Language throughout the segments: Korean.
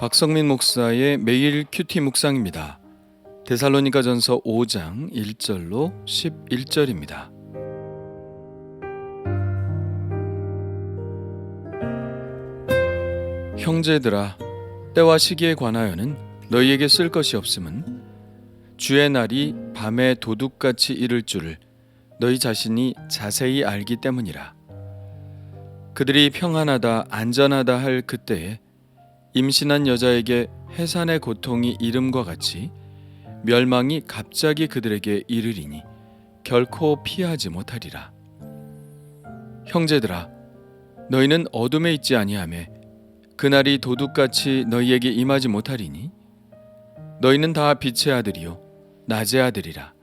박성민 목사의 매일 큐티 묵상입니다. 데살로니가전서 5장 1절로 11절입니다. 형제들아, 때와 시기에 관하여는 너희에게 쓸 것이 없음은 주의 날이 밤에 도둑같이 이를 줄을 너희 자신이 자세히 알기 때문이라. 그들이 평안하다 안전하다 할 그때에 임신한 여자에게 해산의 고통이 이름과 같이 멸망이 갑자기 그들에게 이르리니 결코 피하지 못하리라. 형제들아, 너희는 어둠에 있지 아니하매 그날이 도둑같이 너희에게 임하지 못하리니 너희는 다 빛의 아들이요 낮의 아들이라.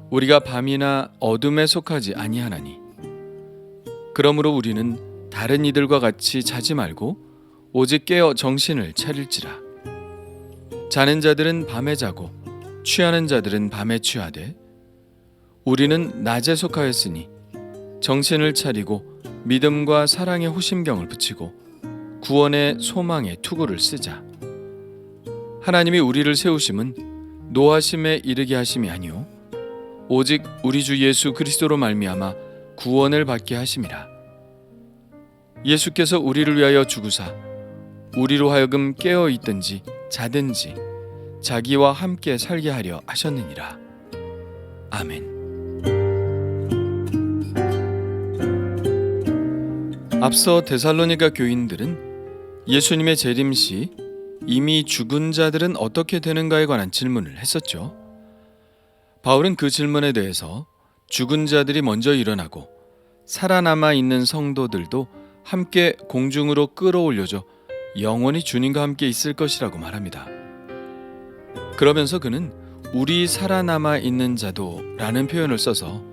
우리가 밤이나 어둠에 속하지 아니하나니 그러므로 우리는 다른 이들과 같이 자지 말고 오직 깨어 정신을 차릴지라. 자는 자들은 밤에 자고 취하는 자들은 밤에 취하되 우리는 낮에 속하였으니 정신을 차리고 믿음과 사랑의 호심경을 붙이고 구원의 소망의 투구를 쓰자. 하나님이 우리를 세우심은 노하심에 이르게 하심이 아니요 오직 우리 주 예수 그리스도로 말미암아 구원을 받게 하심이라. 예수께서 우리를 위하여 죽으사 우리로 하여금 깨어 있든지 자든지 자기와 함께 살게 하려 하셨느니라. 아멘. 앞서 데살로니가 교인들은 예수님의 재림 시 이미 죽은 자들은 어떻게 되는가에 관한 질문을 했었죠. 바울은 그 질문에 대해서 죽은 자들이 먼저 일어나고 살아남아 있는 성도들도 함께 공중으로 끌어올려져 영원히 주님과 함께 있을 것이라고 말합니다. 그러면서 그는 우리 살아남아 있는 자도 라는 표현을 써서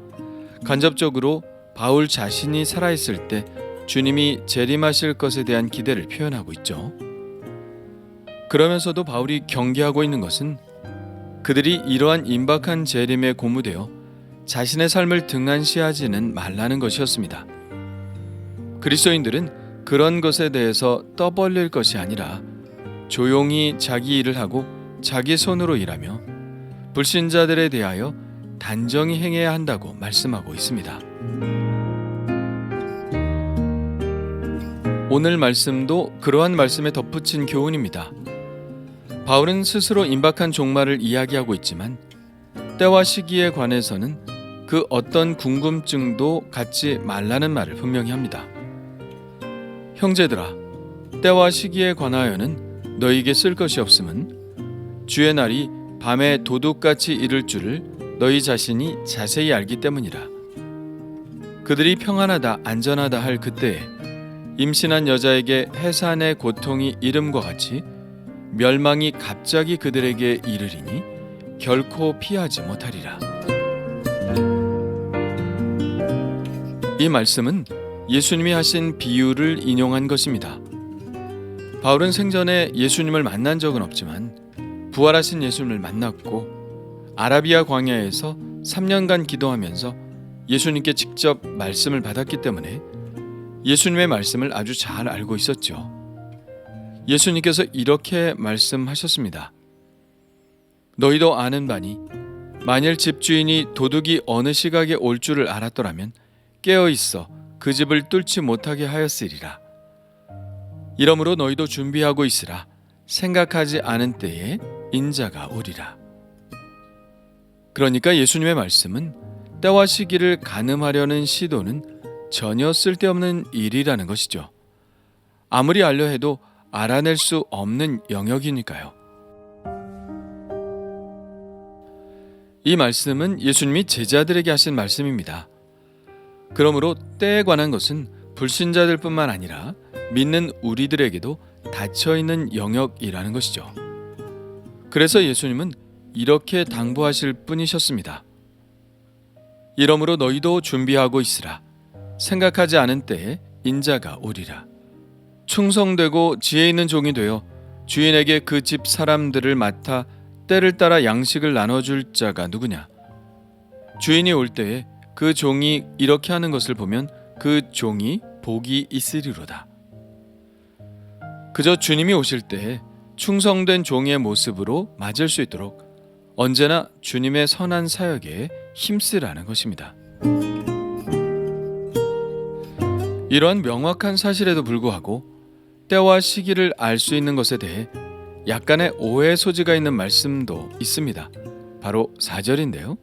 간접적으로 바울 자신이 살아있을 때 주님이 재림하실 것에 대한 기대를 표현하고 있죠. 그러면서도 바울이 경계하고 있는 것은 그들이 이러한 임박한 재림에 고무되어 자신의 삶을 등한시하지는 말라는 것이었습니다. 그리스도인들은 그런 것에 대해서 떠벌릴 것이 아니라 조용히 자기 일을 하고 자기 손으로 일하며 불신자들에 대하여 단정히 행해야 한다고 말씀하고 있습니다. 오늘 말씀도 그러한 말씀에 덧붙인 교훈입니다. 바울은 스스로 임박한 종말을 이야기하고 있지만 때와 시기에 관해서는 그 어떤 궁금증도 갖지 말라는 말을 분명히 합니다. 형제들아, 때와 시기에 관하여는 너희에게 쓸 것이 없음은 주의 날이 밤에 도둑같이 이를 줄을 너희 자신이 자세히 알기 때문이라. 그들이 평안하다 안전하다 할 그때에 임신한 여자에게 해산의 고통이 이름과 같이 멸망이 갑자기 그들에게 이르리니 결코 피하지 못하리라. 이 말씀은 예수님이 하신 비유를 인용한 것입니다. 바울은 생전에 예수님을 만난 적은 없지만 부활하신 예수님을 만났고 아라비아 광야에서 3년간 기도하면서 예수님께 직접 말씀을 받았기 때문에 예수님의 말씀을 아주 잘 알고 있었죠. 예수님께서 이렇게 말씀하셨습니다. 너희도 아는 바니 만일 집주인이 도둑이 어느 시각에 올 줄을 알았더라면 깨어 있어 그 집을 뚫지 못하게 하였으리라. 이러므로 너희도 준비하고 있으라. 생각하지 않은 때에 인자가 오리라. 그러니까 예수님의 말씀은 때와 시기를 가늠하려는 시도는 전혀 쓸데없는 일이라는 것이죠. 아무리 알려 해도 알아낼 수 없는 영역이니까요. 이 말씀은 예수님이 제자들에게 하신 말씀입니다. 그러므로 때에 관한 것은 불신자들뿐만 아니라 믿는 우리들에게도 닫혀있는 영역이라는 것이죠. 그래서 예수님은 이렇게 당부하실 뿐이셨습니다. 이러므로 너희도 준비하고 있으라. 생각하지 않은 때에 인자가 오리라. 충성되고 지혜 있는 종이 되어 주인에게 그 집 사람들을 맡아 때를 따라 양식을 나눠줄 자가 누구냐? 주인이 올 때에 그 종이 이렇게 하는 것을 보면 그 종이 복이 있으리로다. 그저 주님이 오실 때에 충성된 종의 모습으로 맞을 수 있도록 언제나 주님의 선한 사역에 힘쓰라는 것입니다. 이러한 명확한 사실에도 불구하고 때와 시기를 알 수 있는 것에 대해 약간의 오해의 소지가 있는 말씀도 있습니다. 바로 4절인데요.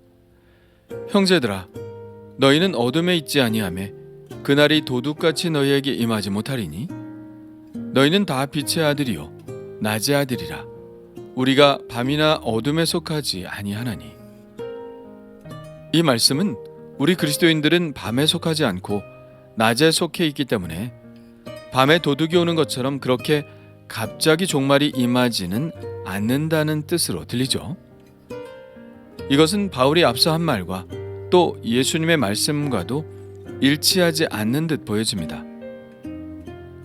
형제들아, 너희는 어둠에 있지 아니하며 그날이 도둑같이 너희에게 임하지 못하리니 너희는 다 빛의 아들이요 낮의 아들이라. 우리가 밤이나 어둠에 속하지 아니하나니. 이 말씀은 우리 그리스도인들은 밤에 속하지 않고 낮에 속해 있기 때문에 밤에 도둑이 오는 것처럼 그렇게 갑자기 종말이 임하지는 않는다는 뜻으로 들리죠. 이것은 바울이 앞서 한 말과 또 예수님의 말씀과도 일치하지 않는 듯 보여집니다.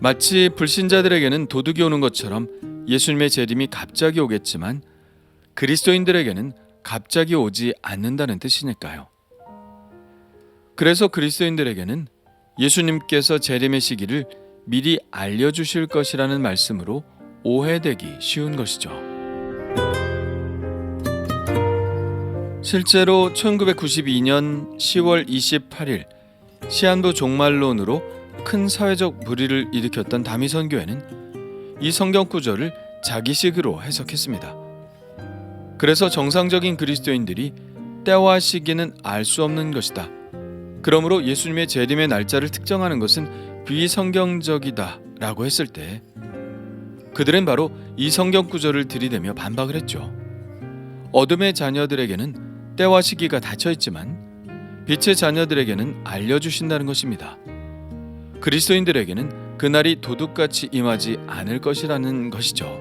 마치 불신자들에게는 도둑이 오는 것처럼 예수님의 재림이 갑자기 오겠지만 그리스도인들에게는 갑자기 오지 않는다는 뜻이니까요. 그래서 그리스도인들에게는 예수님께서 재림의 시기를 미리 알려주실 것이라는 말씀으로 오해되기 쉬운 것이죠. 실제로 1992년 10월 28일 시한부 종말론으로 큰 사회적 불의를 일으켰던 다미선교회는 이 성경 구절을 자기식으로 해석했습니다. 그래서 정상적인 그리스도인들이 때와 시기는 알 수 없는 것이다. 그러므로 예수님의 재림의 날짜를 특정하는 것은 비성경적이다 라고 했을 때 그들은 바로 이 성경 구절을 들이대며 반박을 했죠. 어둠의 자녀들에게는 때와 시기가 닫혀 있지만 빛의 자녀들에게는 알려주신다는 것입니다. 그리스도인들에게는 그날이 도둑같이 임하지 않을 것이라는 것이죠.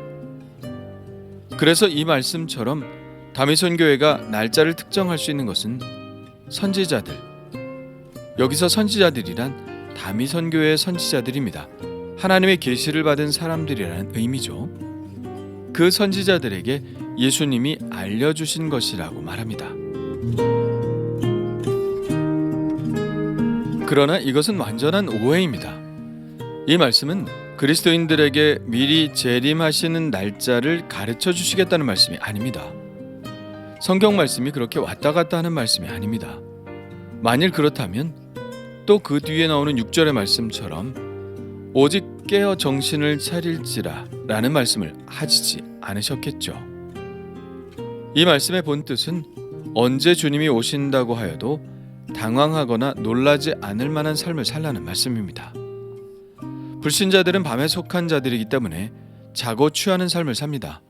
그래서 이 말씀처럼 다미선교회가 날짜를 특정할 수 있는 것은 선지자들, 여기서 선지자들이란 다미선교회의 선지자들입니다. 하나님의 계시를 받은 사람들이라는 의미죠. 그 선지자들에게 예수님이 알려주신 것이라고 말합니다. 그러나 이것은 완전한 오해입니다. 이 말씀은 그리스도인들에게 미리 재림하시는 날짜를 가르쳐 주시겠다는 말씀이 아닙니다. 성경 말씀이 그렇게 왔다 갔다 하는 말씀이 아닙니다. 만일 그렇다면 또 그 뒤에 나오는 6절의 말씀처럼 오직 깨어 정신을 차릴지라 라는 말씀을 하시지 않으셨겠죠. 이 말씀의 본뜻은 언제 주님이 오신다고 하여도 당황하거나 놀라지 않을 만한 삶을 살라는 말씀입니다. 불신자들은 밤에 속한 자들이기 때문에 자고 취하는 삶을 삽니다.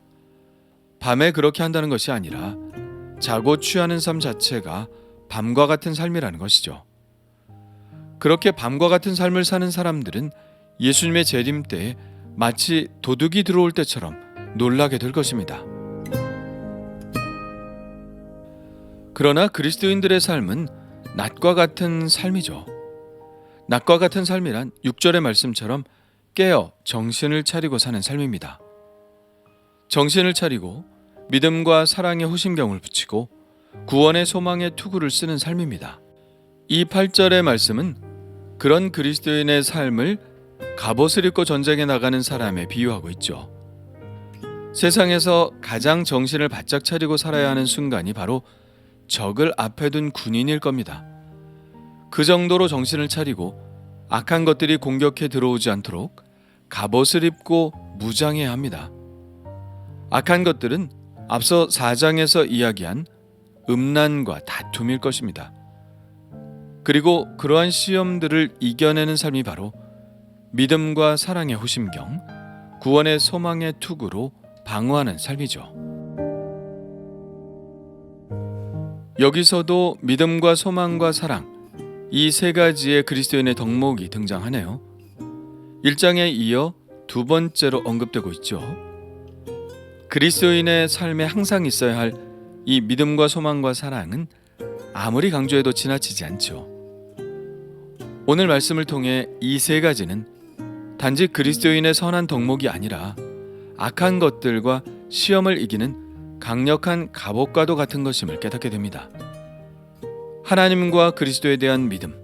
밤에 그렇게 한다는 것이 아니라 자고 취하는 삶 자체가 밤과 같은 삶이라는 것이죠. 그렇게 밤과 같은 삶을 사는 사람들은 예수님의 재림 때에 마치 도둑이 들어올 때처럼 놀라게 될 것입니다. 그러나 그리스도인들의 삶은 낮과 같은 삶이죠. 낮과 같은 삶이란 6절의 말씀처럼 깨어 정신을 차리고 사는 삶입니다. 정신을 차리고 믿음과 사랑의 호심경을 붙이고 구원의 소망의 투구를 쓰는 삶입니다. 이 8절의 말씀은 그런 그리스도인의 삶을 갑옷을 입고 전쟁에 나가는 사람에 비유하고 있죠. 세상에서 가장 정신을 바짝 차리고 살아야 하는 순간이 바로 적을 앞에 둔 군인일 겁니다. 그 정도로 정신을 차리고 악한 것들이 공격해 들어오지 않도록 갑옷을 입고 무장해야 합니다. 악한 것들은 앞서 4장에서 이야기한 음란과 다툼일 것입니다. 그리고 그러한 시험들을 이겨내는 삶이 바로 믿음과 사랑의 호심경, 구원의 소망의 투구로 방어하는 삶이죠. 여기서도 믿음과 소망과 사랑, 이 세 가지의 그리스도인의 덕목이 등장하네요. 1장에 이어 두 번째로 언급되고 있죠. 그리스도인의 삶에 항상 있어야 할 이 믿음과 소망과 사랑은 아무리 강조해도 지나치지 않죠. 오늘 말씀을 통해 이 세 가지는 단지 그리스도인의 선한 덕목이 아니라 악한 것들과 시험을 이기는 강력한 갑옷과도 같은 것임을 깨닫게 됩니다. 하나님과 그리스도에 대한 믿음,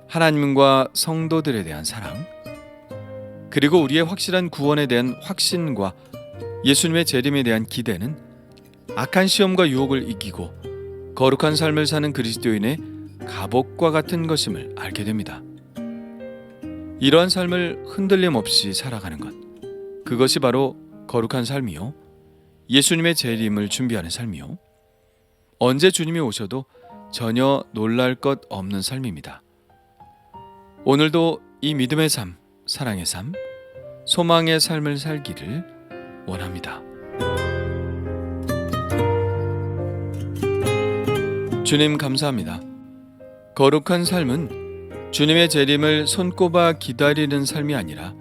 하나님과 성도들에 대한 사랑, 그리고 우리의 확실한 구원에 대한 확신과 예수님의 재림에 대한 기대는 악한 시험과 유혹을 이기고 거룩한 삶을 사는 그리스도인의 갑옷과 같은 것임을 알게 됩니다. 이러한 삶을 흔들림 없이 살아가는 것, 그것이 바로 거룩한 삶이요, 예수님의 재림을 준비하는 삶이요, 언제 주님이 오셔도 전혀 놀랄 것 없는 삶입니다. 오늘도 이 믿음의 삶, 사랑의 삶, 소망의 삶을 살기를 원합니다. 주님 감사합니다. 거룩한 삶은 주님의 재림을 손꼽아 기다리는 삶이 아니라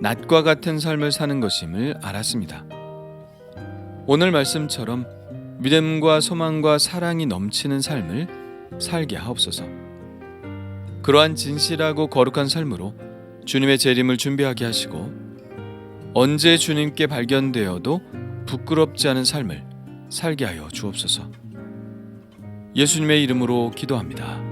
낮과 같은 삶을 사는 것임을 알았습니다. 오늘 말씀처럼 믿음과 소망과 사랑이 넘치는 삶을 살게 하옵소서. 그러한 진실하고 거룩한 삶으로 주님의 재림을 준비하게 하시고 언제 주님께 발견되어도 부끄럽지 않은 삶을 살게 하여 주옵소서. 예수님의 이름으로 기도합니다.